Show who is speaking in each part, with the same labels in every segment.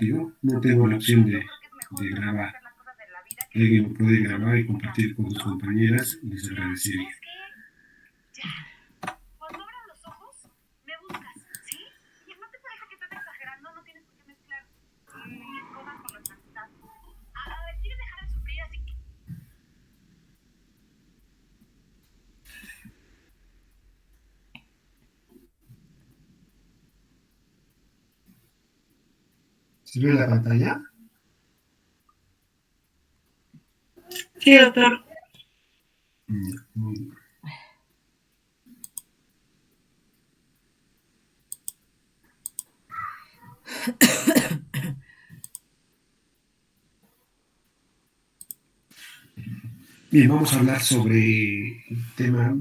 Speaker 1: rápido. No tengo la opción de grabar. Alguien lo puede grabar y compartir con sus compañeras, les agradecería. ¿Se ve la pantalla?
Speaker 2: Sí, doctor.
Speaker 1: Muy bien. Bien, vamos a hablar sobre el tema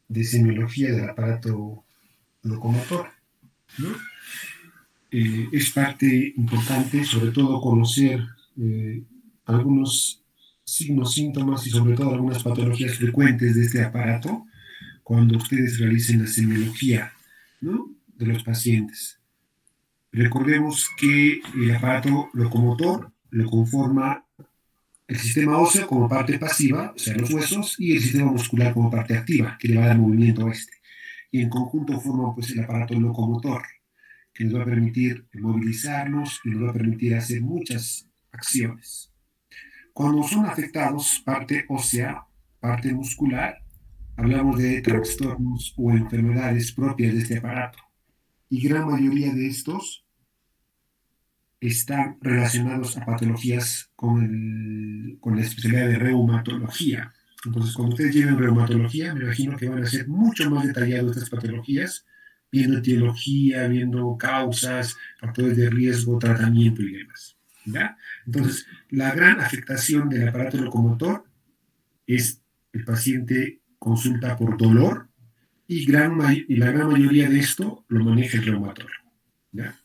Speaker 1: de semiología del aparato locomotor, ¿no? Es parte importante, sobre todo, conocer algunos signos, síntomas y sobre todo algunas patologías frecuentes de este aparato cuando ustedes realicen la semiología, ¿no?, de los pacientes. Recordemos que el aparato locomotor lo conforma el sistema óseo como parte pasiva, o sea, los huesos, y el sistema muscular como parte activa, que le va a dar movimiento a este. Y en conjunto forman pues el aparato locomotor, que nos va a permitir movilizarnos y nos va a permitir hacer muchas acciones. Cuando son afectados parte ósea, parte muscular, hablamos de trastornos o enfermedades propias de este aparato. Y gran mayoría de estos están relacionados a patologías con la especialidad de reumatología. Entonces, cuando ustedes lleven reumatología, me imagino que van a ser mucho más detalladas estas patologías, viendo etiología, viendo causas, factores de riesgo, tratamiento y demás. ¿Ya? Entonces, la gran afectación del aparato locomotor es el paciente consulta por dolor y la gran mayoría de esto lo maneja el reumatólogo. ¿Ya?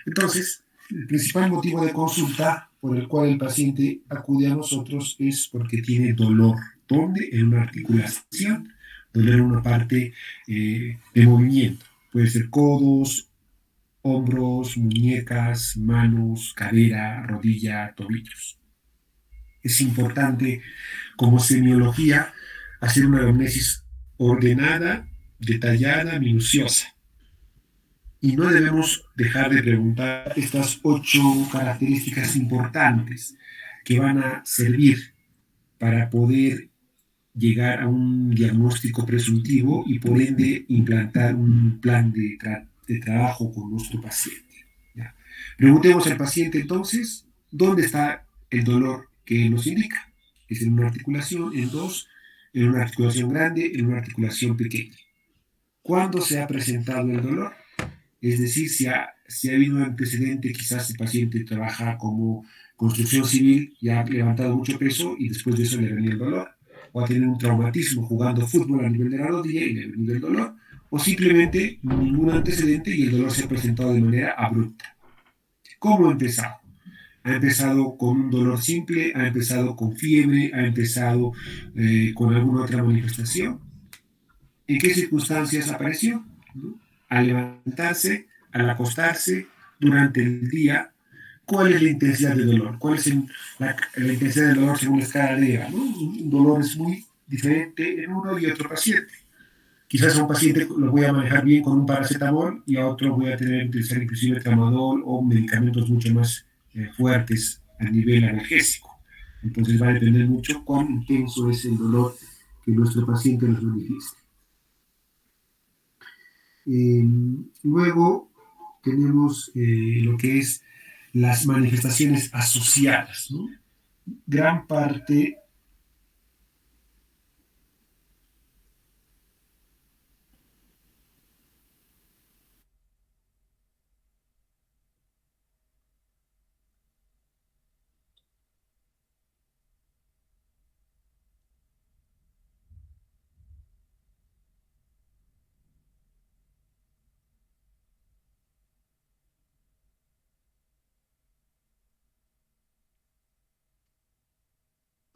Speaker 1: Entonces, el principal motivo de consulta por el cual el paciente acude a nosotros es porque tiene dolor. ¿Dónde? En una articulación, dolor en una parte de movimiento. Puede ser codos, hombros, muñecas, manos, cadera, rodilla, tobillos. Es importante, como semiología, hacer una anamnesis ordenada, detallada, minuciosa. Y no debemos dejar de preguntar estas 8 características importantes que van a servir para poder llegar a un diagnóstico presuntivo y por ende implantar un plan de trabajo con nuestro paciente. ¿Ya? Preguntemos al paciente entonces, ¿dónde está el dolor que nos indica? ¿Es en una articulación, en dos, en una articulación grande, en una articulación pequeña? ¿Cuándo se ha presentado el dolor? Es decir, si ha habido un antecedente, quizás el paciente trabaja como construcción civil y ha levantado mucho peso y después de eso le venía el dolor, o ha tenido un traumatismo jugando fútbol a nivel de la rodilla y le ha venido el dolor, o simplemente ningún antecedente y el dolor se ha presentado de manera abrupta. ¿Cómo ha empezado? Ha empezado con un dolor simple, ha empezado con fiebre, ha empezado con alguna otra manifestación. ¿En qué circunstancias apareció? ¿No? Al levantarse, al acostarse, durante el día. ¿Cuál es la intensidad del dolor? ¿Cuál es la intensidad del dolor según la escala de EVA? ¿No? Un dolor es muy diferente en uno y otro paciente. Quizás a un paciente lo voy a manejar bien con un paracetamol y a otro voy a tener que utilizar inclusive tramadol o medicamentos mucho más fuertes a nivel analgésico. Entonces va a depender mucho cuán intenso es el dolor que nuestro paciente nos manifiesta. Luego tenemos lo que es las manifestaciones asociadas, ¿no? Gran parte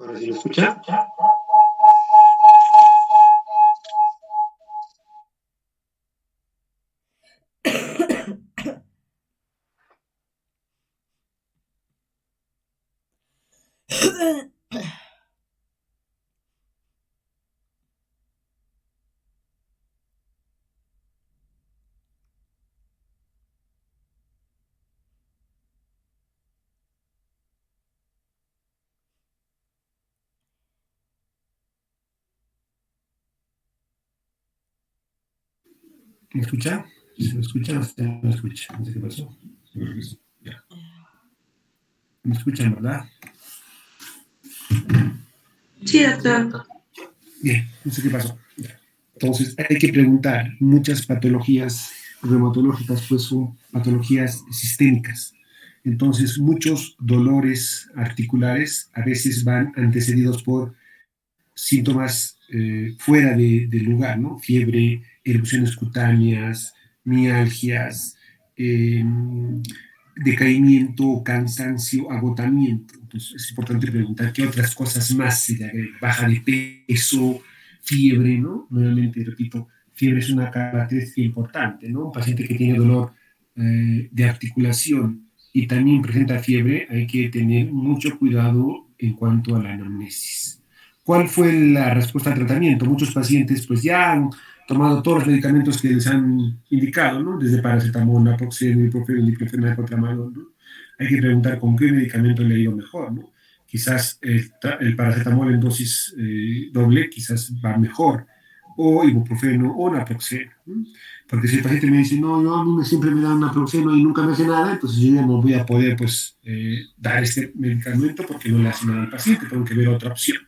Speaker 1: ¿Ahora sí lo escucha? ¿Me escucha? ¿Se me escucha? No sé, no me escucha. No sé qué pasó. Ya. ¿Me escuchan, verdad?
Speaker 2: Sí, doctor.
Speaker 1: Bien, no sé qué pasó. Ya. Entonces, hay que preguntar. Muchas patologías reumatológicas pues son patologías sistémicas. Entonces, muchos dolores articulares a veces van antecedidos por síntomas fuera de lugar, ¿no? Fiebre, erupciones cutáneas, mialgias, decaimiento, cansancio, agotamiento. Entonces es importante preguntar qué otras cosas más se le agrega. Baja de peso, fiebre, ¿no? Nuevamente, repito, fiebre es una característica importante, ¿no? Un paciente que tiene dolor de articulación y también presenta fiebre, hay que tener mucho cuidado en cuanto a la anamnesis. ¿Cuál fue la respuesta al tratamiento? Muchos pacientes pues ya han tomado todos los medicamentos que les han indicado, ¿no? Desde paracetamol, naproxeno, ibuprofeno, diclofenac, tramadol, ¿no? Hay que preguntar con qué medicamento le ha ido mejor, ¿no? Quizás el paracetamol en dosis doble quizás va mejor, o ibuprofeno o naproxeno, ¿no? Porque si el paciente me dice, no, yo a mí siempre me dan naproxeno y nunca me hace nada, entonces yo ya no voy a poder pues dar este medicamento porque no le hace nada al paciente, tengo que ver otra opción.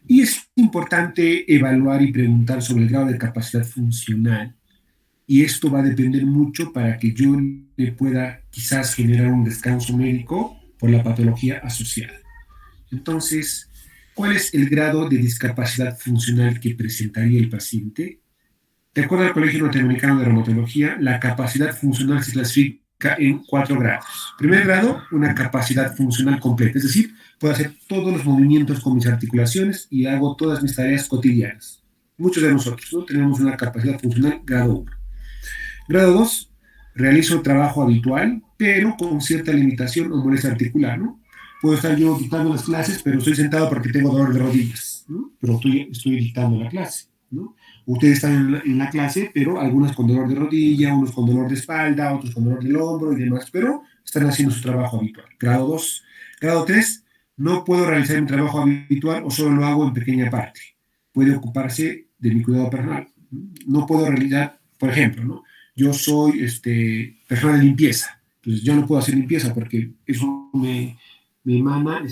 Speaker 1: Y es importante evaluar y preguntar sobre el grado de capacidad funcional. Y esto va a depender mucho para que yo le pueda quizás generar un descanso médico por la patología asociada. Entonces, ¿cuál es el grado de discapacidad funcional que presentaría el paciente? De acuerdo al Colegio Norteamericano de Reumatología, la capacidad funcional se clasifica en 4 grados. Primer grado, una capacidad funcional completa, es decir, puedo hacer todos los movimientos con mis articulaciones y hago todas mis tareas cotidianas. Muchos de nosotros, ¿no? Tenemos una capacidad funcional grado 1. Grado 2, realizo trabajo habitual, pero con cierta limitación o molestia articular, ¿no? Puedo estar yo dictando las clases, pero estoy sentado porque tengo dolor de rodillas, ¿no? Pero estoy dictando la clase, ¿no? Ustedes están en la clase, pero algunos con dolor de rodilla, unos con dolor de espalda, otros con dolor del hombro y demás, pero están haciendo su trabajo habitual. Grado 2. Grado 3, no puedo realizar mi trabajo habitual o solo lo hago en pequeña parte. Puede ocuparse de mi cuidado personal. No puedo realizar, por ejemplo, ¿no? Yo soy persona de limpieza, entonces yo no puedo hacer limpieza porque eso me emana.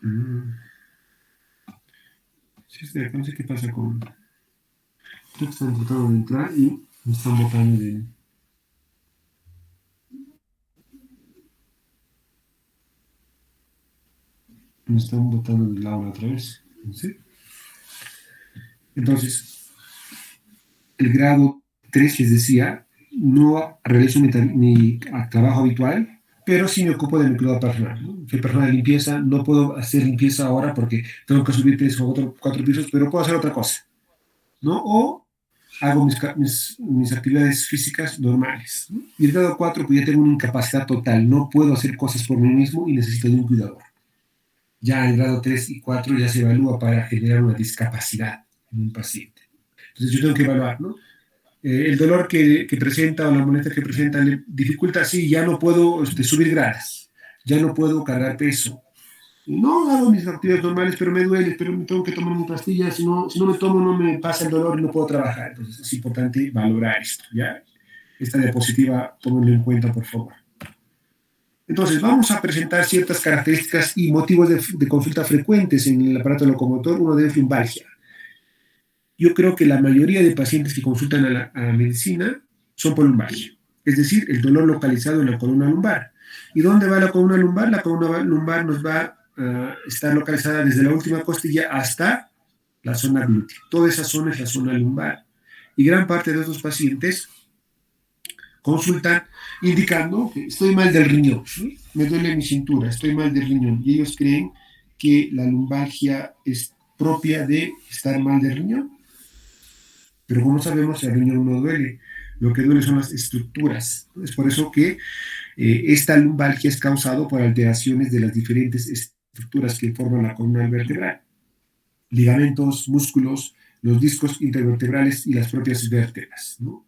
Speaker 1: Mm, sí, no sé qué pasa con. Creo que están tratando de entrar y me están botando de. Me están botando del aula otra vez. ¿Sí? Entonces, el grado 3 les decía, no realizo mi trabajo habitual, pero sí me ocupo de mi cuidado personal, ¿no? Soy persona de limpieza, no puedo hacer limpieza ahora porque tengo que subir 3 o 4 pisos, pero puedo hacer otra cosa, ¿no? O hago mis actividades físicas normales, ¿no? Y el grado 4, pues ya tengo una incapacidad total, no puedo hacer cosas por mí mismo y necesito de un cuidador. Ya el grado 3 y 4 ya se evalúa para generar una discapacidad en un paciente. Entonces yo tengo que evaluar, ¿no? El dolor que presenta o la molestia que presenta le dificulta, sí, ya no puedo subir gradas, ya no puedo cargar peso. No hago mis actividades normales, pero me duele, pero me tengo que tomar mi pastilla, si no me tomo no me pasa el dolor y no puedo trabajar. Entonces es importante valorar esto, ¿ya? Esta diapositiva, tómenlo en cuenta, por favor. Entonces, vamos a presentar ciertas características y motivos de consulta frecuentes en el aparato locomotor. Uno de ellos es lumbalgia. Yo creo que la mayoría de pacientes que consultan a la medicina son por lumbalgia, es decir, el dolor localizado en la columna lumbar. ¿Y dónde va la columna lumbar? La columna lumbar nos va a estar localizada desde la última costilla hasta la zona glútea. Toda esa zona es la zona lumbar. Y gran parte de estos pacientes consultan indicando que estoy mal del riñón, ¿sí? Me duele mi cintura, estoy mal del riñón. Y ellos creen que la lumbalgia es propia de estar mal del riñón. Pero como sabemos, el riñón no duele. Lo que duele son las estructuras. Es por eso que esta lumbalgia es causada por alteraciones de las diferentes estructuras que forman la columna vertebral. Ligamentos, músculos, los discos intervertebrales y las propias vértebras, ¿no?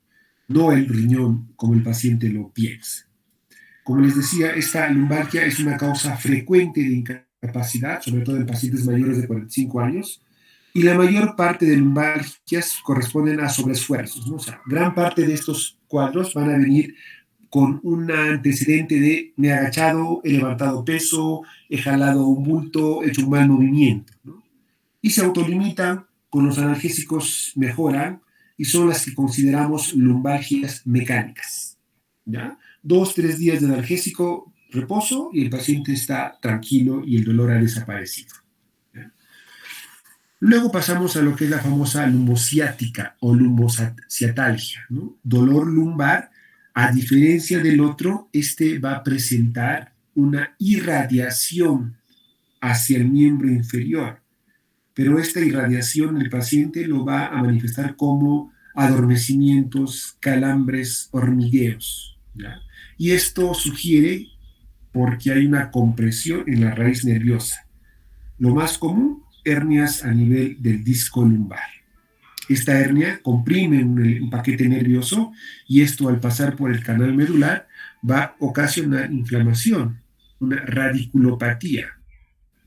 Speaker 1: No el riñón como el paciente lo piensa. Como les decía, esta lumbalgia es una causa frecuente de incapacidad, sobre todo en pacientes mayores de 45 años, y la mayor parte de lumbalgias corresponden a sobreesfuerzos, ¿no? O sea, gran parte de estos cuadros van a venir con un antecedente de me he agachado, he levantado peso, he jalado un bulto, he hecho un mal movimiento, ¿no? Y se autolimitan, con los analgésicos mejoran y son las que consideramos lumbalgias mecánicas. ¿Ya? 2, 3 días de analgésico, reposo y el paciente está tranquilo y el dolor ha desaparecido. ¿Ya? Luego pasamos a lo que es la famosa lumbociática o lumbociatalgia, ¿no? Dolor lumbar. A diferencia del otro, este va a presentar una irradiación hacia el miembro inferior, pero esta irradiación el paciente lo va a manifestar como adormecimientos, calambres, hormigueos, ¿ya? Y esto sugiere porque hay una compresión en la raíz nerviosa. Lo más común, hernias a nivel del disco lumbar. Esta hernia comprime un paquete nervioso y esto al pasar por el canal medular va a ocasionar inflamación, una radiculopatía.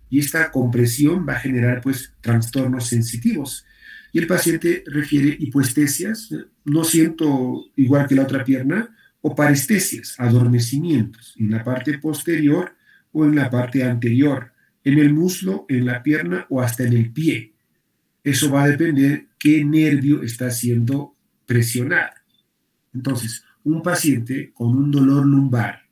Speaker 1: Y esta compresión va a generar pues trastornos sensitivos. Y el paciente refiere hipoestesias, no siento igual que la otra pierna, o parestesias, adormecimientos en la parte posterior o en la parte anterior, en el muslo, en la pierna o hasta en el pie. Eso va a depender qué nervio está siendo presionado. Entonces, un paciente con un dolor lumbar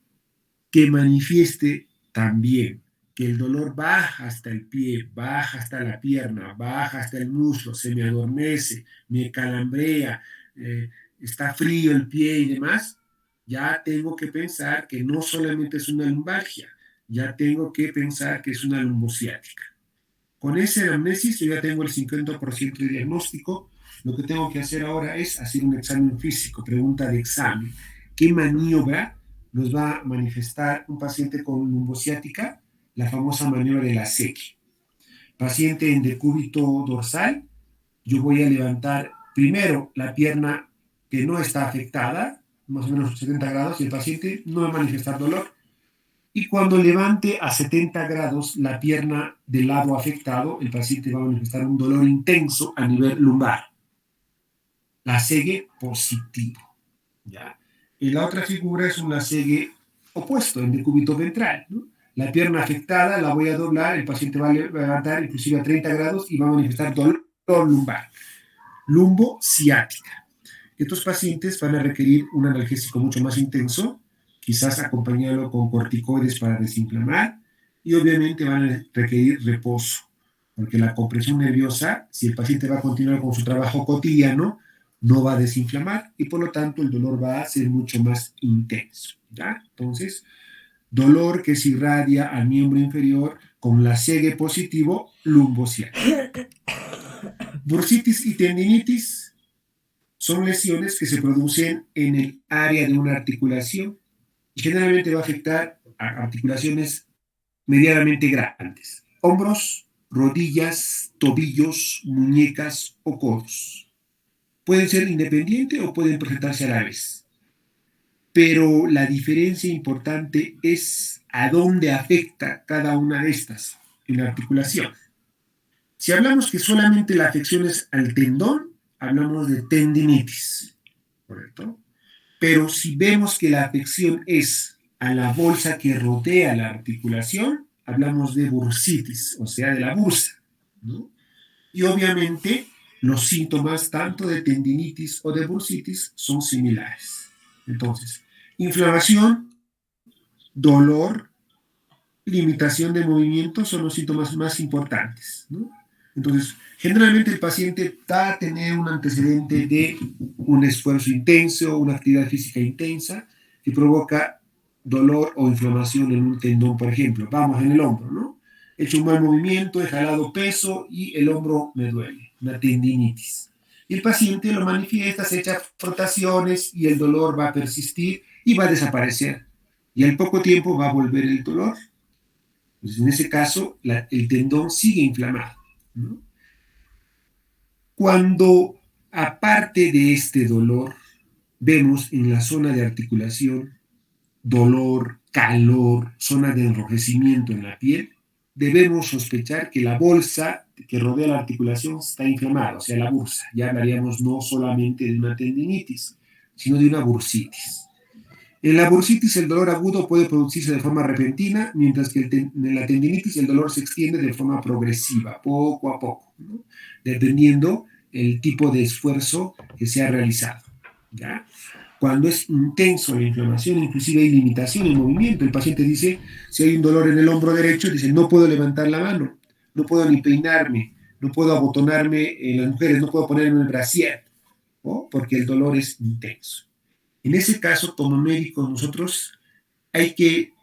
Speaker 1: que manifieste también que el dolor baja hasta el pie, baja hasta la pierna, baja hasta el muslo, se me adormece, me calambrea, está frío el pie y demás, ya tengo que pensar que no solamente es una lumbalgia, ya tengo que pensar que es una lumbociática. Con ese anamnesis yo ya tengo el 50% de diagnóstico. Lo que tengo que hacer ahora es hacer un examen físico, pregunta de examen. ¿Qué maniobra nos va a manifestar un paciente con lumbociática? La famosa maniobra de la seque. Paciente en decúbito dorsal, yo voy a levantar primero la pierna que no está afectada, más o menos 70 grados, y el paciente no va a manifestar dolor. Y cuando levante a 70 grados la pierna del lado afectado, el paciente va a manifestar un dolor intenso a nivel lumbar. La segue positivo. ¿Ya? Y la otra figura es una segue opuesto, en decúbito ventral, ¿no? La pierna afectada la voy a doblar, el paciente va a levantar inclusive a 30 grados y va a manifestar dolor lumbar. Lumbociática. Estos pacientes van a requerir un analgésico mucho más intenso, quizás acompañarlo con corticoides para desinflamar, y obviamente van a requerir reposo, porque la compresión nerviosa, si el paciente va a continuar con su trabajo cotidiano, no va a desinflamar y por lo tanto el dolor va a ser mucho más intenso, ¿ya? Entonces, dolor que se irradia al miembro inferior con la segue positivo lumbociática. Bursitis y tendinitis son lesiones que se producen en el área de una articulación y generalmente va a afectar a articulaciones medianamente grandes. Hombros, rodillas, tobillos, muñecas o codos. Pueden ser independientes o pueden presentarse a la vez. Pero la diferencia importante es a dónde afecta cada una de estas en la articulación. Si hablamos que solamente la afección es al tendón, hablamos de tendinitis, ¿correcto? Pero si vemos que la afección es a la bolsa que rodea la articulación, hablamos de bursitis, o sea, de la bursa, ¿no? Y obviamente los síntomas tanto de tendinitis o de bursitis son similares. Entonces, inflamación, dolor, limitación de movimiento son los síntomas más importantes, ¿no? Entonces, generalmente el paciente va a tener un antecedente de un esfuerzo intenso, una actividad física intensa que provoca dolor o inflamación en un tendón, por ejemplo. Vamos en el hombro, ¿no? He hecho un mal movimiento, he jalado peso y el hombro me duele, una tendinitis. Y el paciente lo manifiesta, se echa frotaciones y el dolor va a persistir y va a desaparecer. Y al poco tiempo va a volver el dolor. Entonces, en ese caso, el tendón sigue inflamado, ¿no? Cuando, aparte de este dolor, vemos en la zona de articulación dolor, calor, zona de enrojecimiento en la piel, debemos sospechar que la bolsa que rodea la articulación está inflamada, o sea, la bursa. Ya hablaríamos no solamente de una tendinitis, sino de una bursitis. En la bursitis el dolor agudo puede producirse de forma repentina, mientras que en la tendinitis el dolor se extiende de forma progresiva, poco a poco, ¿no? Dependiendo el tipo de esfuerzo que se ha realizado, ¿ya? Cuando es intenso la inflamación, inclusive hay limitación en movimiento. El paciente dice, si hay un dolor en el hombro derecho, dice, no puedo levantar la mano, no puedo ni peinarme, no puedo abotonarme en las mujeres, no puedo ponerme el brasier, ¿no? Porque el dolor es intenso. En ese caso, como médicos, nosotros hay que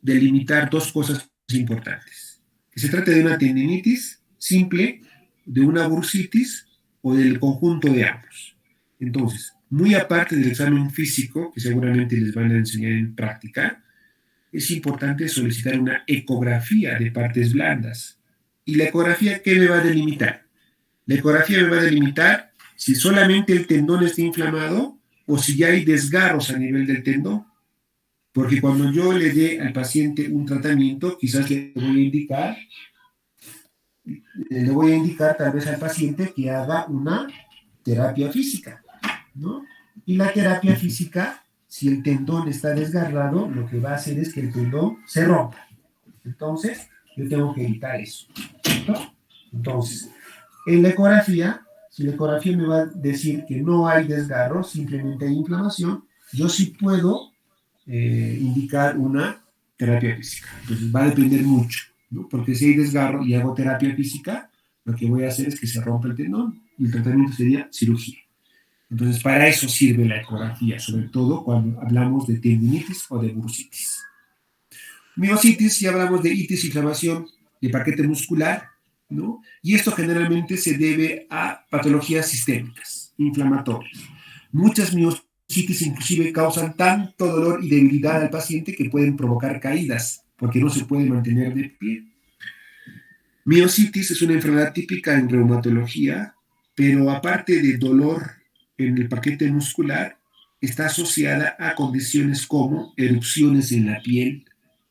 Speaker 1: delimitar dos cosas importantes. Que se trate de una tendinitis simple, de una bursitis o del conjunto de ambos. Entonces, muy aparte del examen físico, que seguramente les van a enseñar en práctica, es importante solicitar una ecografía de partes blandas. ¿Y la ecografía qué me va a delimitar? La ecografía me va a delimitar si solamente el tendón está inflamado o si ya hay desgarros a nivel del tendón. Porque cuando yo le dé al paciente un tratamiento, quizás le voy a indicar tal vez al paciente que haga una terapia física, ¿no? Y la terapia física, si el tendón está desgarrado, lo que va a hacer es que el tendón se rompa. Entonces, yo tengo que evitar eso, ¿no? Entonces, en la ecografía, si la ecografía me va a decir que no hay desgarro, simplemente hay inflamación, yo sí puedo indicar una terapia física. Entonces va a depender mucho, ¿no? Porque si hay desgarro y hago terapia física, lo que voy a hacer es que se rompa el tendón y el tratamiento sería cirugía. Entonces, para eso sirve la ecografía, sobre todo cuando hablamos de tendinitis o de bursitis. Miositis, ya hablamos de itis, inflamación de paquete muscular, ¿no? Y esto generalmente se debe a patologías sistémicas, inflamatorias. Muchas miositis inclusive causan tanto dolor y debilidad al paciente que pueden provocar caídas, porque no se puede mantener de pie. Miositis es una enfermedad típica en reumatología, pero aparte de dolor en el paquete muscular, está asociada a condiciones como erupciones en la piel,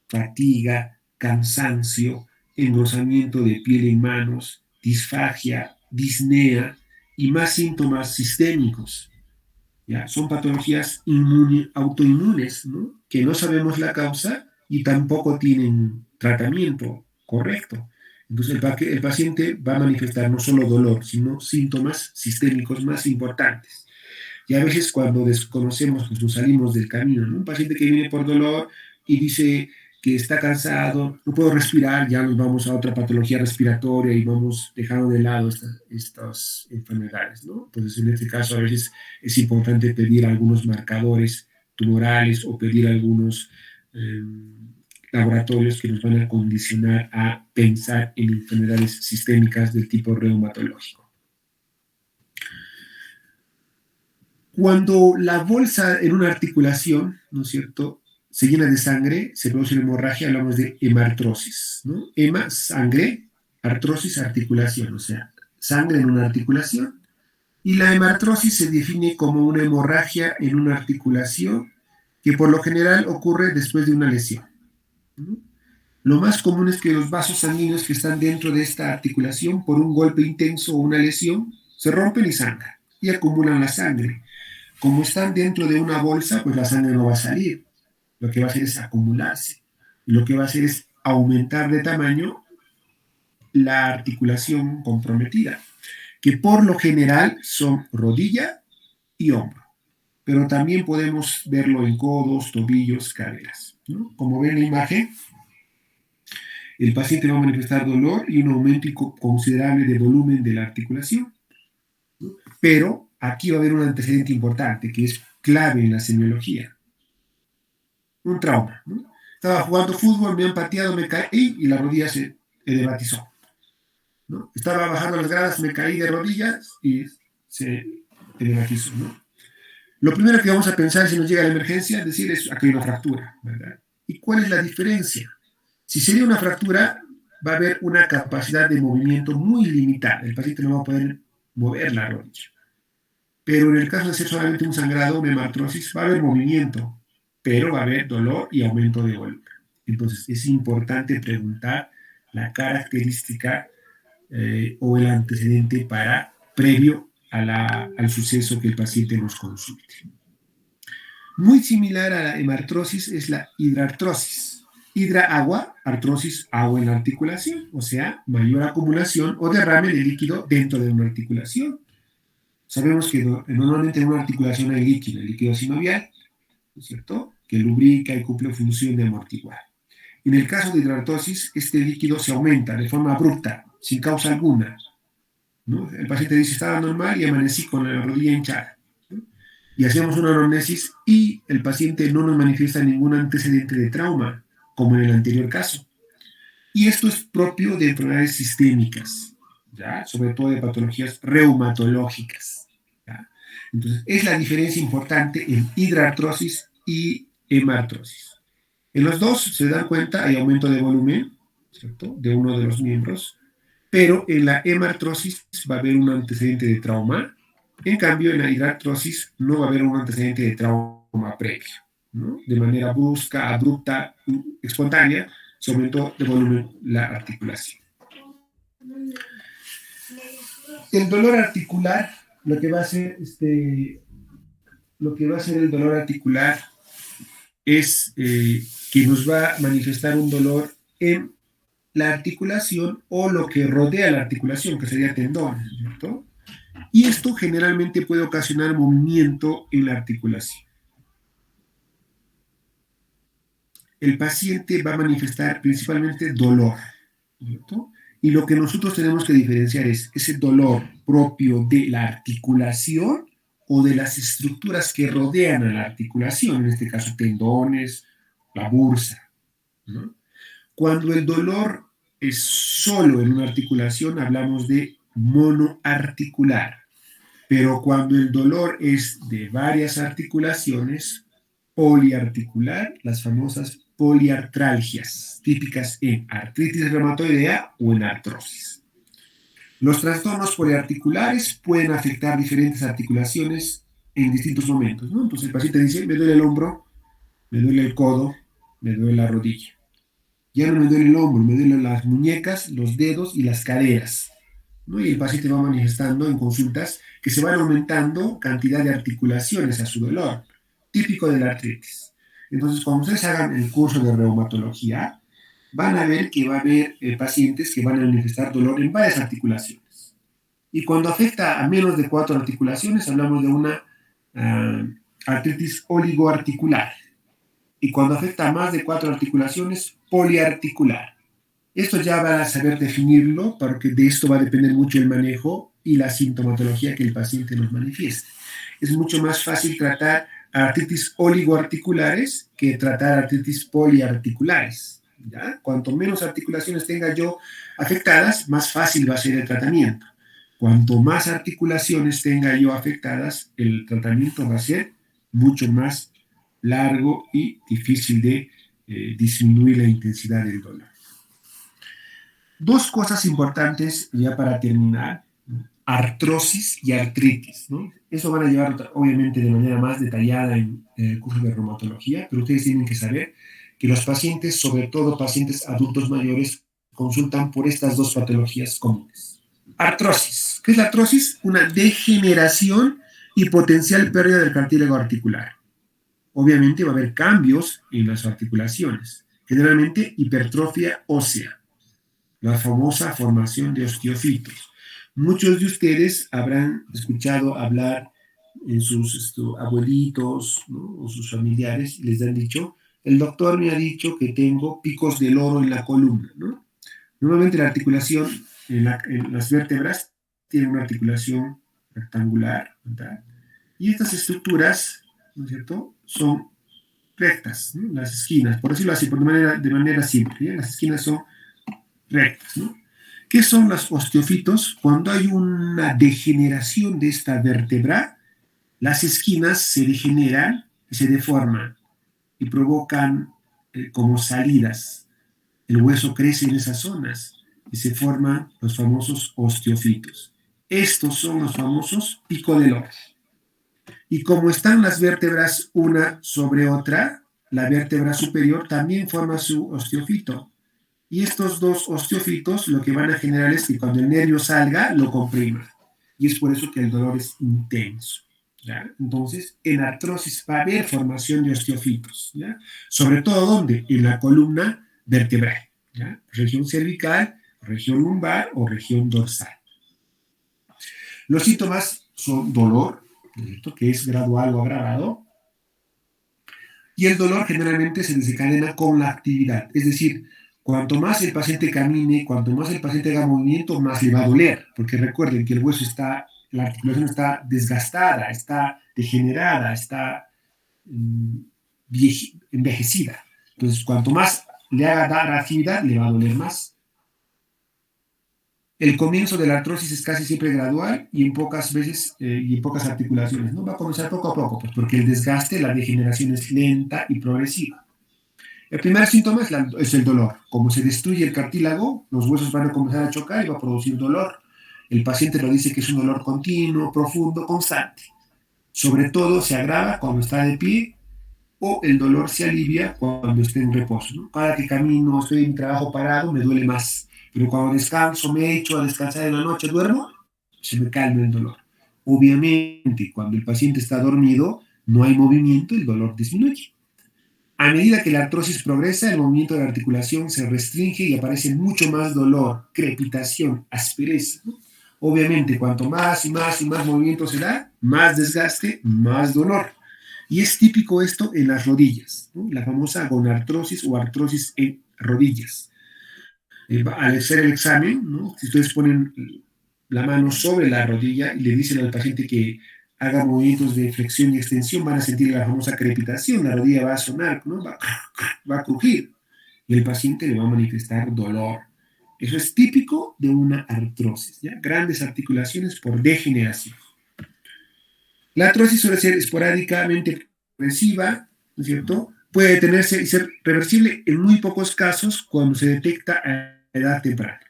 Speaker 1: fatiga, cansancio, engrosamiento de piel en manos, disfagia, disnea y más síntomas sistémicos. ¿Ya? Son patologías autoinmunes, ¿no? Que no sabemos la causa y tampoco tienen tratamiento correcto. Entonces el paciente va a manifestar no solo dolor, sino síntomas sistémicos más importantes. Y a veces cuando desconocemos, pues nos salimos del camino, ¿no? Un paciente que viene por dolor y dice que está cansado, no puedo respirar, ya nos vamos a otra patología respiratoria y vamos dejando de lado estas enfermedades, ¿no? Entonces, en este caso, a veces es importante pedir algunos marcadores tumorales o pedir algunos laboratorios que nos van a condicionar a pensar en enfermedades sistémicas del tipo reumatológico. Cuando la bolsa en una articulación, ¿no es cierto?, se llena de sangre, se produce una hemorragia, hablamos de hemartrosis, ¿no? Hema, sangre, artrosis, articulación, o sea, sangre en una articulación. Y la hemartrosis se define como una hemorragia en una articulación que por lo general ocurre después de una lesión, ¿no? Lo más común es que los vasos sanguíneos que están dentro de esta articulación, por un golpe intenso o una lesión, se rompen y sangran y acumulan la sangre. Como están dentro de una bolsa, pues la sangre no va a salir. Lo que va a hacer es acumularse. Y lo que va a hacer es aumentar de tamaño la articulación comprometida, que por lo general son rodilla y hombro. Pero también podemos verlo en codos, tobillos, caderas, ¿no? Como ven en la imagen, el paciente va a manifestar dolor y un aumento considerable de volumen de la articulación, ¿no? Pero aquí va a haber un antecedente importante que es clave en la semiología. Un trauma, ¿no? Estaba jugando fútbol, me han pateado, me caí y la rodilla se edematizó, ¿no? Estaba bajando las gradas, me caí de rodillas y se quiso, ¿no? Lo primero que vamos a pensar si nos llega la emergencia es decir, aquí hay una fractura, ¿verdad? ¿Y cuál es la diferencia? Si sería una fractura, va a haber una capacidad de movimiento muy limitada. El paciente no va a poder mover la rodilla. Pero en el caso de ser solamente un sangrado, una hemartrosis, va a haber movimiento, pero va a haber dolor y aumento de volumen. Entonces, es importante preguntar la característica o el antecedente previo al suceso que el paciente nos consulte. Muy similar a la hemartrosis es la hidrartrosis. Hidra agua, artrosis agua en la articulación, o sea, mayor acumulación o derrame de líquido dentro de una articulación. Sabemos que normalmente en una articulación hay líquido, el líquido sinovial, ¿no es cierto?, que lubrica y cumple función de amortiguar. En el caso de hidrartrosis, este líquido se aumenta de forma abrupta, sin causa alguna, ¿no? El paciente dice, estaba normal y amanecí con la rodilla hinchada, ¿no? Y hacemos una anamnesis y el paciente no nos manifiesta ningún antecedente de trauma, como en el anterior caso. Y esto es propio de enfermedades sistémicas, ¿ya? Sobre todo de patologías reumatológicas, ¿ya? Entonces, es la diferencia importante en hidrartrosis y hemartrosis. En los dos, se dan cuenta, hay aumento de volumen, ¿cierto?, de uno de los miembros, pero en la hemartrosis va a haber un antecedente de trauma. En cambio, en la hidrartrosis no va a haber un antecedente de trauma previo, ¿no? De manera brusca, abrupta, espontánea, se aumentó de volumen la articulación. El dolor articular, lo que va a hacer el dolor articular es que nos va a manifestar un dolor en la articulación o lo que rodea la articulación, que sería tendones, ¿cierto? Y esto generalmente puede ocasionar movimiento en la articulación. El paciente va a manifestar principalmente dolor, ¿cierto? Y lo que nosotros tenemos que diferenciar es ese dolor propio de la articulación o de las estructuras que rodean a la articulación, en este caso tendones, la bursa, ¿no? Cuando el dolor es solo en una articulación, hablamos de monoarticular, pero cuando el dolor es de varias articulaciones, poliarticular, las famosas poliartralgias, típicas en artritis reumatoidea o en artrosis. Los trastornos poliarticulares pueden afectar diferentes articulaciones en distintos momentos, ¿no? Entonces el paciente dice, me duele el hombro, me duele el codo, me duele la rodilla. Ya no me duele el hombro, me duelen las muñecas, los dedos y las caderas, ¿no? Y el paciente va manifestando en consultas que se van aumentando cantidad de articulaciones a su dolor, típico de la artritis. Entonces, cuando ustedes hagan el curso de reumatología, van a ver que va a haber pacientes que van a manifestar dolor en varias articulaciones. Y cuando afecta a menos de 4 articulaciones, hablamos de una artritis oligoarticular. Y cuando afecta a más de 4 articulaciones, poliarticular. Esto ya va a saber definirlo, porque de esto va a depender mucho el manejo y la sintomatología que el paciente nos manifieste. Es mucho más fácil tratar artritis oligoarticulares que tratar artritis poliarticulares, ¿ya? Cuanto menos articulaciones tenga yo afectadas, más fácil va a ser el tratamiento. Cuanto más articulaciones tenga yo afectadas, el tratamiento va a ser mucho más largo y difícil de disminuir la intensidad del dolor. Dos cosas importantes ya para terminar, ¿no? Artrosis y artritis, ¿no? Eso van a llevar obviamente de manera más detallada en el curso de reumatología, pero ustedes tienen que saber que los pacientes, sobre todo pacientes adultos mayores, consultan por estas dos patologías comunes. Artrosis. ¿Qué es la artrosis? Una degeneración y potencial pérdida del cartílago articular. Obviamente va a haber cambios en las articulaciones, generalmente hipertrofia ósea, la famosa formación de osteofitos. Muchos de ustedes habrán escuchado hablar en sus abuelitos, ¿no?, o sus familiares, les han dicho, el doctor me ha dicho que tengo picos de loro en la columna, ¿no? Normalmente la articulación en las vértebras tiene una articulación rectangular, ¿verdad? Y estas estructuras, ¿no es cierto?, son rectas, ¿no? Las esquinas, por decirlo así, de manera simple, ¿ya? Las esquinas son rectas, ¿no? ¿Qué son los osteofitos? Cuando hay una degeneración de esta vértebra, las esquinas se degeneran y se deforman y provocan como salidas. El hueso crece en esas zonas y se forman los famosos osteofitos. Estos son los famosos pico del ojo. Y como están las vértebras una sobre otra, la vértebra superior también forma su osteofito. Y estos dos osteofitos lo que van a generar es que cuando el nervio salga, lo comprima. Y es por eso que el dolor es intenso. ¿Ya? Entonces, en artrosis va a haber formación de osteofitos. ¿Ya? Sobre todo, ¿dónde? En la columna vertebral. ¿Ya? Región cervical, región lumbar o región dorsal. Los síntomas son dolor, ¿cierto? Que es gradual o agravado. Y el dolor generalmente se desencadena con la actividad. Es decir, cuanto más el paciente camine, cuanto más el paciente haga movimiento, más le va a doler. Porque recuerden que el hueso está, la articulación está desgastada, está degenerada, está envejecida. Entonces, cuanto más le haga dar actividad, le va a doler más. El comienzo de la artrosis es casi siempre gradual y en pocas veces y en pocas articulaciones, ¿no? Va a comenzar poco a poco, pues porque el desgaste, la degeneración es lenta y progresiva. El primer síntoma es el dolor. Como se destruye el cartílago, los huesos van a comenzar a chocar y va a producir dolor. El paciente lo dice que es un dolor continuo, profundo, constante. Sobre todo se agrava cuando está de pie o el dolor se alivia cuando esté en reposo, ¿no? Cada que camino, estoy en mi trabajo parado, me duele más. Pero cuando descanso, me echo a descansar en la noche, duermo, se me calma el dolor. Obviamente, cuando el paciente está dormido, no hay movimiento, el dolor disminuye. A medida que la artrosis progresa, el movimiento de la articulación se restringe y aparece mucho más dolor, crepitación, aspereza, ¿no? Obviamente, cuanto más y más y más movimiento se da, más desgaste, más dolor. Y es típico esto en las rodillas, ¿no? La famosa gonartrosis o artrosis en rodillas. Al hacer el examen, ¿no? Si ustedes ponen la mano sobre la rodilla y le dicen al paciente que haga movimientos de flexión y extensión, van a sentir la famosa crepitación, la rodilla va a sonar, ¿no? Va a crujir y el paciente le va a manifestar dolor. Eso es típico de una artrosis, ¿ya? Grandes articulaciones por degeneración. La artrosis suele ser esporádicamente progresiva, ¿no es cierto? Puede detenerse y ser reversible en muy pocos casos cuando se detecta a edad temprana.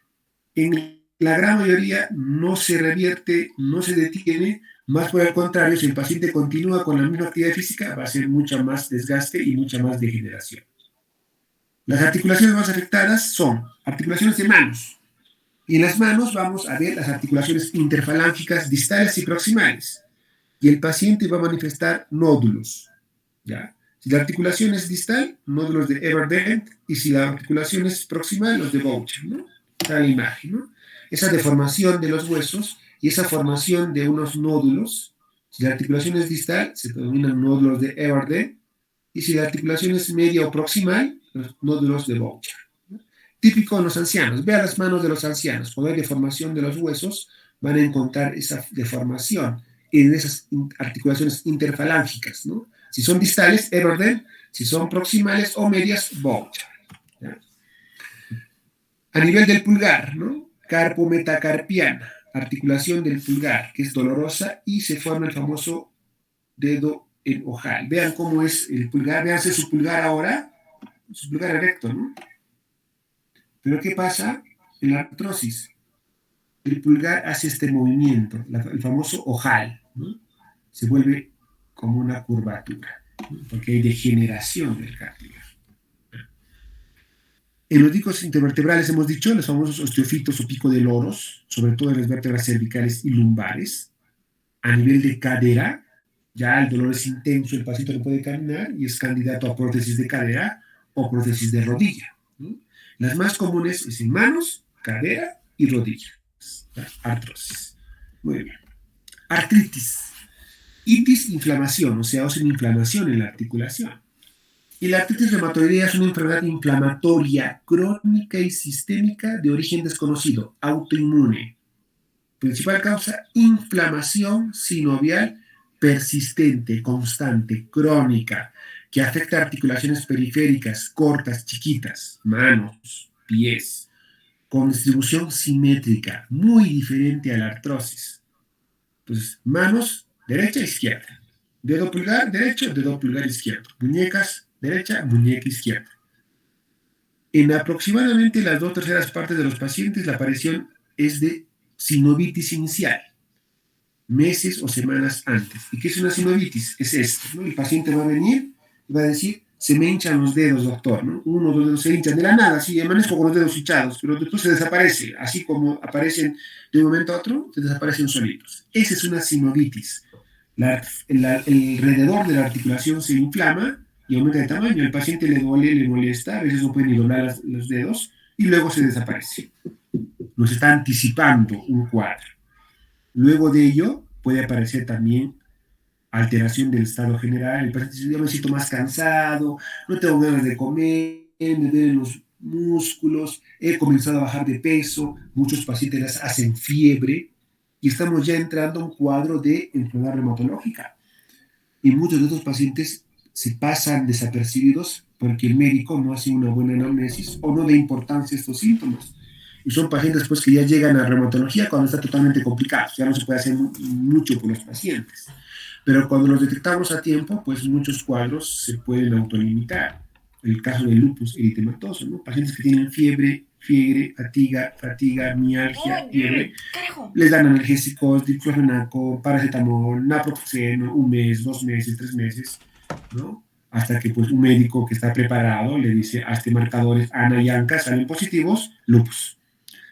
Speaker 1: En la gran mayoría no se revierte, no se detiene, más por el contrario, si el paciente continúa con la misma actividad física, va a ser mucho más desgaste y mucha más degeneración. Las articulaciones más afectadas son articulaciones de manos. Y en las manos vamos a ver las articulaciones interfalángicas distales y proximales. Y el paciente va a manifestar nódulos, ¿ya? Si la articulación es distal, nódulos de Everdent, y si la articulación es proximal, los de Boucher, ¿no? Está la imagen, ¿no? Esa deformación de los huesos y esa formación de unos nódulos, si la articulación es distal, se denominan nódulos de Everdent, y si la articulación es media o proximal, los nódulos de Boucher, ¿no? Típico en los ancianos. Vea las manos de los ancianos. Cuando hay deformación de los huesos, van a encontrar esa deformación en esas articulaciones interfalángicas, ¿no? Si son distales, Everdent; si son proximales o medias, Boucher, ¿ya? A nivel del pulgar, ¿no? Carpo-metacarpiana, articulación del pulgar, que es dolorosa y se forma el famoso dedo en ojal. Vean cómo es el pulgar, véanse su pulgar ahora, su pulgar erecto, ¿no? Pero ¿qué pasa en la artrosis? El pulgar hace este movimiento, el famoso ojal, ¿no? Se vuelve como una curvatura, ¿no? Porque hay degeneración del cartílago. En los discos intervertebrales hemos dicho los famosos osteofitos o pico de loros, sobre todo en las vértebras cervicales y lumbares. A nivel de cadera, ya el dolor es intenso, el paciente no puede caminar y es candidato a prótesis de cadera o prótesis de rodilla, ¿no? Las más comunes es en manos, cadera y rodilla. Artrosis. Muy bien. Artritis. Itis, inflamación, o sea, una inflamación en la articulación. Y la artritis reumatoidea es una enfermedad inflamatoria, crónica y sistémica de origen desconocido, autoinmune. Principal causa, inflamación sinovial persistente, constante, crónica, que afecta articulaciones periféricas, cortas, chiquitas, manos, pies, con distribución simétrica, muy diferente a la artrosis. Entonces, manos, derecha, izquierda. Dedo pulgar derecho, dedo pulgar izquierdo. Muñecas, derecha, muñeca izquierda. En aproximadamente las 2/3 de los pacientes, la aparición es de sinovitis inicial, meses o semanas antes. ¿Y qué es una sinovitis? Es esto, ¿no? El paciente va a venir y va a decir, se me hinchan los dedos, doctor, ¿no? Uno o dos dedos se hinchan de la nada, sí, amanezco con los dedos hinchados, pero después se desaparece, así como aparecen de un momento a otro, se desaparecen solitos. Esa es una sinovitis. Alrededor de la articulación se inflama y aumenta de tamaño. El paciente le duele, le molesta, a veces no puede ni doblar los dedos y luego se desaparece. Nos está anticipando un cuadro. Luego de ello puede aparecer también alteración del estado general. El paciente dice, yo me siento más cansado, no tengo ganas de comer, me duelen los músculos, he comenzado a bajar de peso, muchos pacientes hacen fiebre y estamos ya entrando a un cuadro de enfermedad reumatológica. Y muchos de estos pacientes se pasan desapercibidos porque el médico no hace una buena anamnesis o no da importancia a estos síntomas. Y son pacientes pues, que ya llegan a reumatología cuando está totalmente complicado, ya no se puede hacer mucho por los pacientes. Pero cuando los detectamos a tiempo, pues muchos cuadros se pueden autolimitar. El caso del lupus eritematoso, ¿no? Pacientes que tienen fiebre, fatiga, mialgia, fiebre, les dan analgésicos, diclofenaco, paracetamol, naproxeno, un mes, 2 meses, 3 meses, ¿no? Hasta que pues un médico que está preparado le dice, hazte marcadores ANA y ANCA, salen positivos, lupus.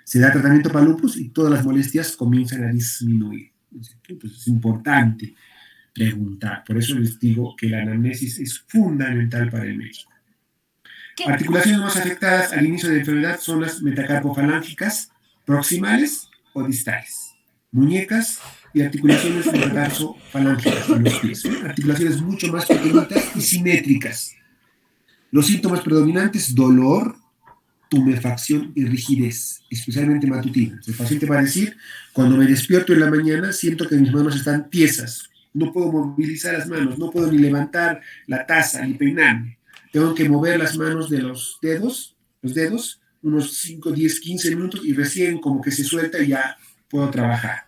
Speaker 1: Se da tratamiento para lupus y todas las molestias comienzan a disminuir. Entonces es importante preguntar. Por eso les digo que la anamnesis es fundamental para el médico. Articulaciones más afectadas al inicio de la enfermedad son las metacarpofalángicas, proximales o distales, muñecas y articulaciones metatarsofalángicas en los pies. Articulaciones mucho más pequeñitas y simétricas. Los síntomas predominantes, dolor, tumefacción y rigidez, especialmente matutinas. El paciente va a decir, cuando me despierto en la mañana, siento que mis manos están tiesas, no puedo movilizar las manos, no puedo ni levantar la taza, ni peinarme. Tengo que mover las manos de los dedos, unos 5, 10, 15 minutos y recién como que se suelta y ya puedo trabajar.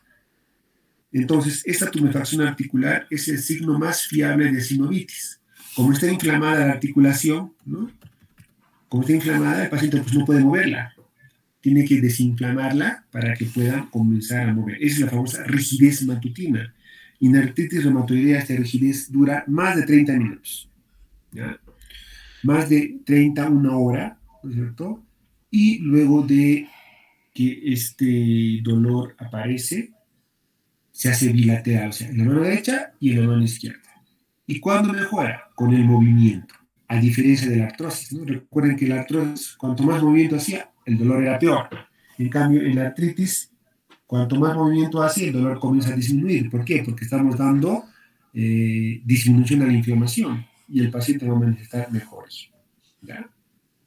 Speaker 1: Entonces, esta tumefacción articular es el signo más fiable de sinovitis. Como está inflamada la articulación, ¿no? Como está inflamada, el paciente pues, no puede moverla. Tiene que desinflamarla para que pueda comenzar a mover. Esa es la famosa rigidez matutina. Y en artritis reumatoidea esta rigidez dura más de 30 minutos. ¿Ya? Más de 30, una hora, ¿no es cierto? Y luego de que este dolor aparece, se hace bilateral, o sea, en la mano derecha y en la mano izquierda. ¿Y cuándo mejora? Con el movimiento, a diferencia de la artrosis, ¿no? Recuerden que la artrosis, cuanto más movimiento hacía, el dolor era peor. En cambio, en la artritis, cuanto más movimiento hacía, el dolor comienza a disminuir. ¿Por qué? Porque estamos dando disminución a la inflamación y el paciente va a manifestar mejoras. ¿Ya?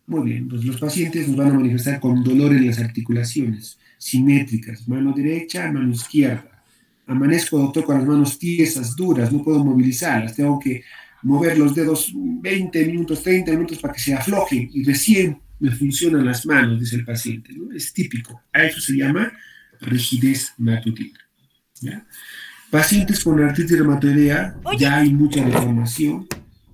Speaker 1: Muy bien, pues los pacientes nos van a manifestar con dolor en las articulaciones, simétricas, mano derecha, mano izquierda. Amanezco, doctor, con las manos tiesas, duras, no puedo movilizarlas, tengo que mover los dedos 20 minutos, 30 minutos para que se aflojen y recién me funcionan las manos, dice el paciente, ¿no? Es típico, a eso se llama rigidez matutina. ¿Ya? Pacientes con artritis reumatoidea, ya hay mucha deformación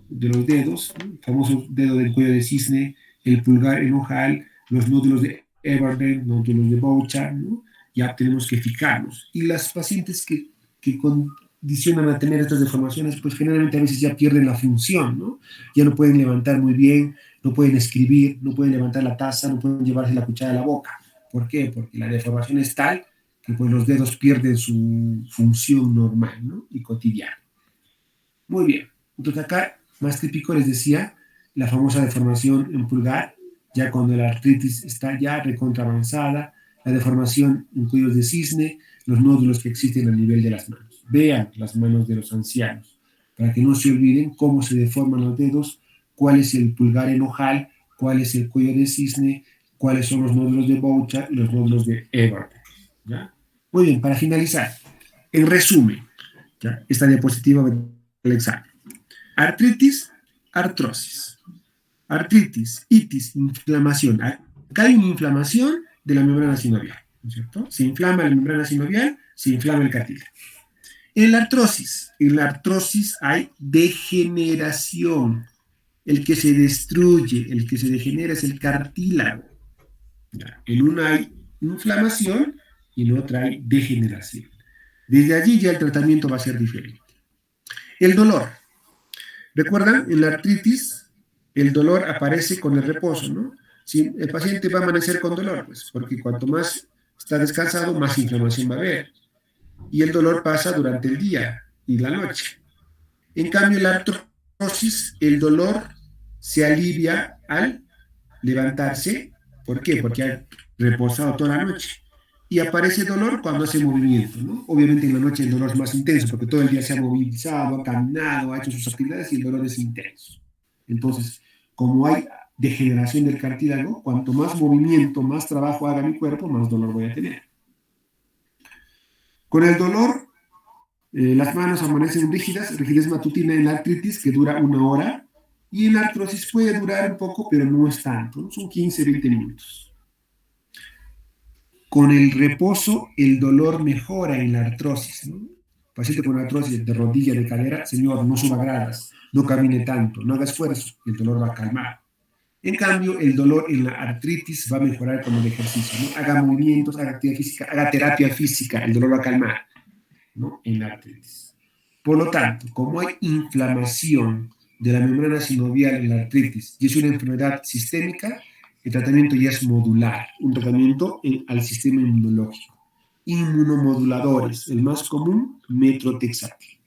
Speaker 1: de los dedos, ¿no? El famoso dedo del cuello de cisne, el pulgar en ojal, los nódulos de Everden, nódulos de Bouchard, ¿no? Ya tenemos que fijarnos. Y las pacientes que condicionan a tener estas deformaciones, pues generalmente a veces ya pierden la función, ¿no? Ya no pueden levantar muy bien, no pueden escribir, no pueden levantar la taza, no pueden llevarse la cuchara a la boca. ¿Por qué? Porque la deformación es tal que pues, los dedos pierden su función normal, ¿no? Y cotidiana. Muy bien. Entonces acá, más típico, les decía, la famosa deformación en pulgar, ya cuando la artritis está ya recontra avanzada, la deformación en cuellos de cisne, los nódulos que existen a nivel de las manos. Vean las manos de los ancianos, para que no se olviden cómo se deforman los dedos, cuál es el pulgar en ojal, cuál es el cuello de cisne, cuáles son los nódulos de Bouchard y los nódulos de Everden. ¿Ya? Muy bien, para finalizar, en resumen, ¿ya? Esta diapositiva del examen. Artritis, artrosis. Artritis, itis, inflamación. Acá hay una inflamación de la membrana sinovial, ¿no es cierto? Se inflama la membrana sinovial, se inflama el cartílago. En la artrosis hay degeneración. El que se destruye, el que se degenera es el cartílago. ¿Ya? En una hay inflamación y en otra hay degeneración. Desde allí ya el tratamiento va a ser diferente. El dolor. ¿Recuerdan? En la artritis, el dolor aparece con el reposo, ¿no? Si el paciente va a amanecer con dolor, pues, porque cuanto más está descansado, más inflamación va a haber. Y el dolor pasa durante el día y la noche. En cambio, la artrosis, el dolor se alivia al levantarse. ¿Por qué? Porque ha reposado toda la noche. Y aparece dolor cuando hace movimiento, ¿no? Obviamente en la noche el dolor es más intenso porque todo el día se ha movilizado, ha caminado, ha hecho sus actividades y el dolor es intenso. Entonces, como hay degeneración del cartílago, cuanto más movimiento, más trabajo haga mi cuerpo, más dolor voy a tener. Con el dolor, las manos amanecen rígidas, rigidez matutina en la artritis que dura 1 hora y en la artrosis puede durar un poco, pero no es tanto, ¿no? Son 15, 20 minutos. Con el reposo, el dolor mejora en la artrosis, ¿no? Paciente con artrosis de rodilla, de cadera, señor, no suba gradas, no camine tanto, no haga esfuerzo, el dolor va a calmar. En cambio, el dolor en la artritis va a mejorar con el ejercicio, ¿no? Haga movimientos, haga actividad física, haga terapia física, el dolor va a calmar, ¿no? En la artritis. Por lo tanto, como hay inflamación de la membrana sinovial en la artritis y es una enfermedad sistémica, el tratamiento ya es modular, un tratamiento al sistema inmunológico. Inmunomoduladores, el más común, metrotexatil.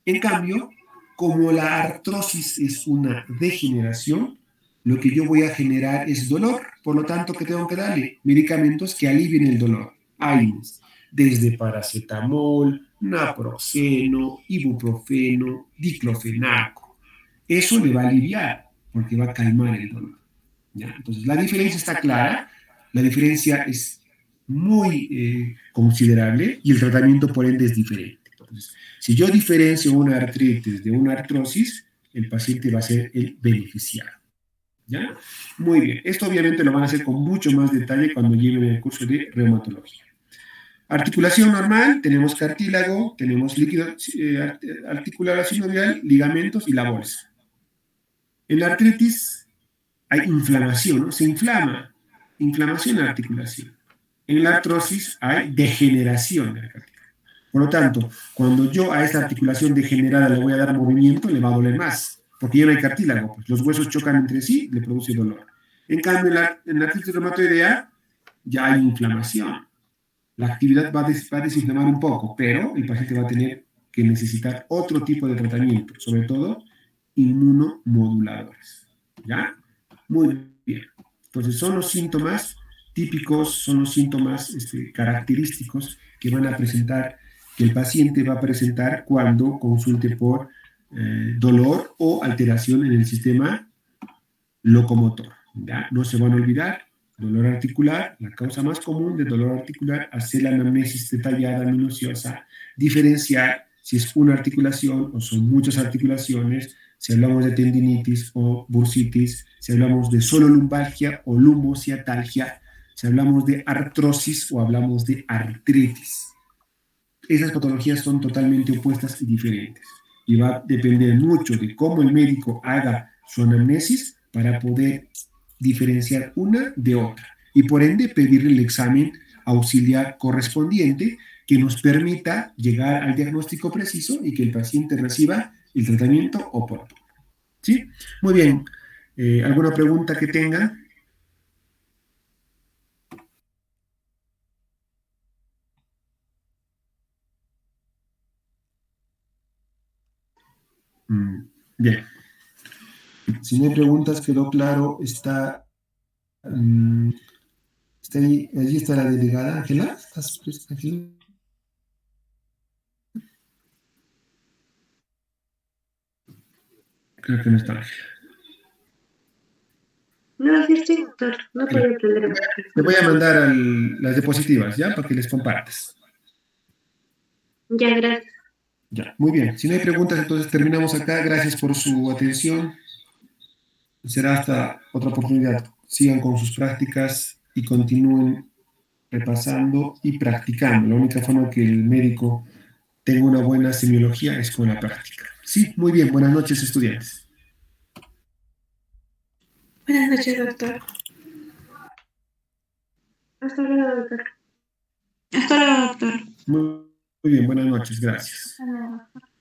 Speaker 1: En cambio, como la artrosis es una degeneración, lo que yo voy a generar es dolor. Por lo tanto, ¿qué tengo que darle? Medicamentos que alivien el dolor. Hay desde paracetamol, naproxeno, ibuprofeno, diclofenaco. Eso le va a aliviar porque va a calmar el dolor. ¿Ya? Entonces, la diferencia está clara, la diferencia es muy considerable y el tratamiento por ende es diferente. Entonces, si yo diferencio una artritis de una artrosis, el paciente va a ser el beneficiario. ¿Ya? Muy bien. Esto obviamente lo van a hacer con mucho más detalle cuando lleven el curso de reumatología. Articulación normal, tenemos cartílago, tenemos líquido articular sinovial, ligamentos y la bolsa. En la artritis hay inflamación, ¿no? Se inflama, inflamación en la articulación. En la artrosis hay degeneración de la cartílago. Por lo tanto, cuando yo a esta articulación degenerada le voy a dar movimiento, le va a doler más, porque ya no hay cartílago, pues los huesos chocan entre sí, le produce dolor. En cambio, en la artritis reumatoidea ya hay inflamación. La actividad va a desinflamar un poco, pero el paciente va a tener que necesitar otro tipo de tratamiento, sobre todo inmunomoduladores. ¿Ya? Muy bien. Entonces, son los síntomas típicos, son los síntomas característicos que van a presentar, que el paciente va a presentar cuando consulte por dolor o alteración en el sistema locomotor. ¿Ya? No se van a olvidar, dolor articular, la causa más común de dolor articular, hacer la anamnesis detallada, minuciosa, diferenciar si es una articulación o son muchas articulaciones, si hablamos de tendinitis o bursitis, si hablamos de solo lumbalgia o lumbociatalgia, si hablamos de artrosis o hablamos de artritis. Esas patologías son totalmente opuestas y diferentes. Y va a depender mucho de cómo el médico haga su anamnesis para poder diferenciar una de otra. Y por ende pedirle el examen auxiliar correspondiente que nos permita llegar al diagnóstico preciso y que el paciente reciba el tratamiento oportuno. ¿Sí? Muy bien. ¿Alguna pregunta que tenga? Bien. Si no hay preguntas, quedó claro, está ahí, allí está la delegada. Ángela, ¿estás aquí? Creo que no está.
Speaker 2: No, sí estoy, doctor. No puedo atender.
Speaker 1: Te voy a mandar las diapositivas, ¿ya? Para que les compartas.
Speaker 2: Ya, gracias.
Speaker 1: Ya, muy bien. Si no hay preguntas, entonces terminamos acá. Gracias por su atención. Será hasta otra oportunidad. Sigan con sus prácticas y continúen repasando y practicando. La única forma que el médico tenga una buena semiología es con la práctica. Sí, muy bien. Buenas noches, estudiantes.
Speaker 3: Buenas noches, doctor.
Speaker 2: Hasta luego, doctor.
Speaker 3: Hasta luego, doctor.
Speaker 1: Muy bien, buenas noches. Gracias.
Speaker 3: Hasta luego, doctor.